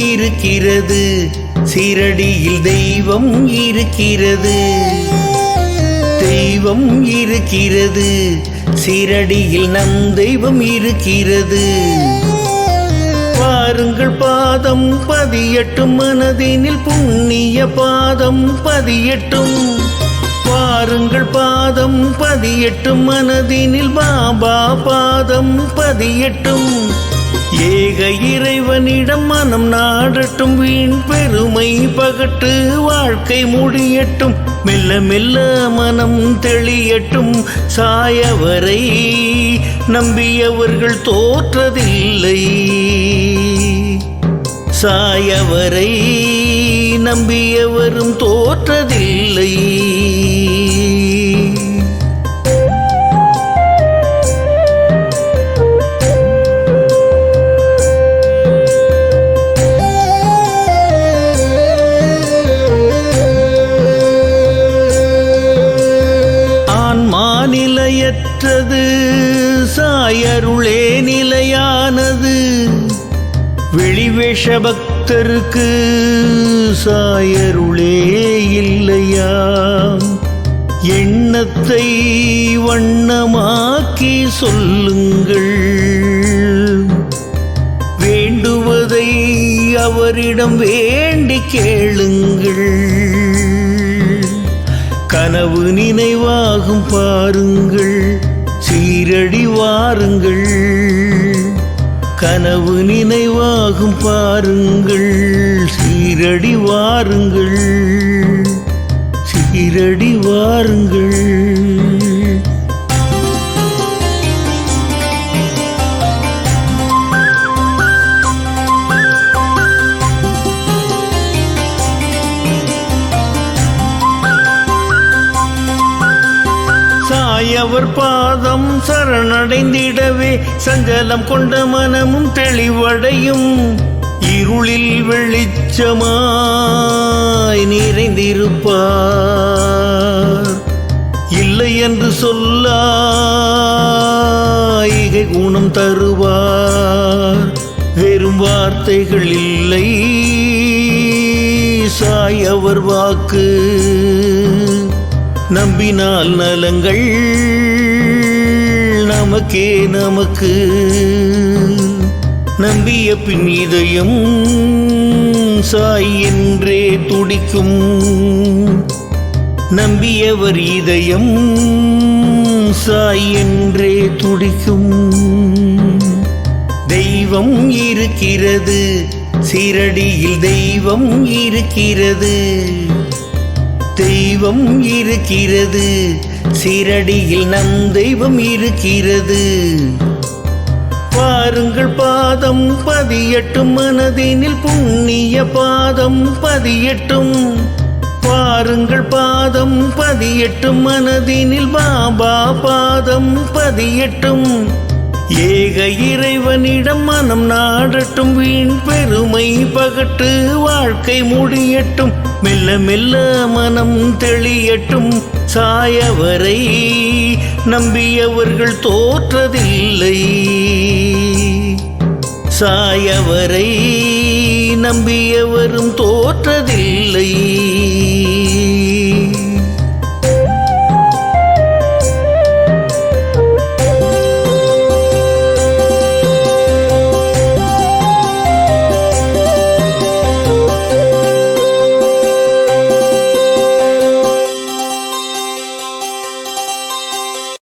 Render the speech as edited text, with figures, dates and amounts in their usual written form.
இருக்கிறது, சீரடியில் தெய்வம் இருக்கிறது. தெய்வம் இருக்கிறது, சீரடியில் நம் தெய்வம் இருக்கிறது. பாருங்கள் பாதம் பதியட்டும், மனதினில் புண்ணிய பாதம் பதியட்டும். பாருங்கள் பாதம் பதியட்டும், மனதினில் பாபா பாதம் பதியட்டும். ஏக இறைவனிடம் மனம் நாடட்டும், வீண் பெருமை பகட்டு வாழ்க்கை முடியட்டும். மெல்ல மெல்ல மனம் தெளியட்டும், சாயவரை நம்பியவர்கள் தோற்றதில்லை. சாயவரை நம்பியவரும் தோற்றதில்லை. நிலையற்றது, சாயருளே நிலையானது. வெளிவேஷ பக்தருக்கு சாயருளே இல்லையாம். எண்ணத்தை வண்ணமாக்கி சொல்லுங்கள், வேண்டுவதை அவரிடம் வேண்டி கேளுங்கள். கனவு நினைவாகும் பாருங்கள், சீரடி வாருங்கள். கனவு நினைவாகும் பாருங்கள், சீரடி வாருங்கள். சீரடி வாருங்கள். சாயவர் பாதம் சரணடைந்திடவே சஞ்சலம் கொண்ட மனமும் தெளிவடையும். இருளில் வெளிச்சமாய் நிறைந்திருப்பார். இல்லை என்று சொல்லாய் குணம் தருவார். வெறும் வார்த்தைகள் இல்லை, சாயவர் வாக்கு. நம்பினால் நலங்கள் நமக்கே நமக்கு. நம்பிய பின் இதயம் சாய் என்றே துடிக்கும். நம்பியவர் இதயம் சாய் என்றே துடிக்கும். தெய்வம் இருக்கிறது, சீரடியில் தெய்வம் இருக்கிறது. தெய்வம் இருக்கிறது, சீரடியில் நம் தெய்வம் இருக்கிறது. பாருங்கள் பாதம் பதியட்டும், மனதினில் புண்ணிய பாதம் பதியட்டும். பாருங்கள் பாதம் பதியட்டும், மனதினில் பாபா பாதம் பதியட்டும். ஏக இறைவனிடம் மனம் நாடட்டும், வீண் பெருமை பகட்டு வாழ்க்கை முடியட்டும். மெல்ல மெல்ல மனம் தெளியட்டும், சாயவரை நம்பியவர்கள் தோற்றதில்லை. சாயவரை நம்பியவரும் தோற்றதில்லை.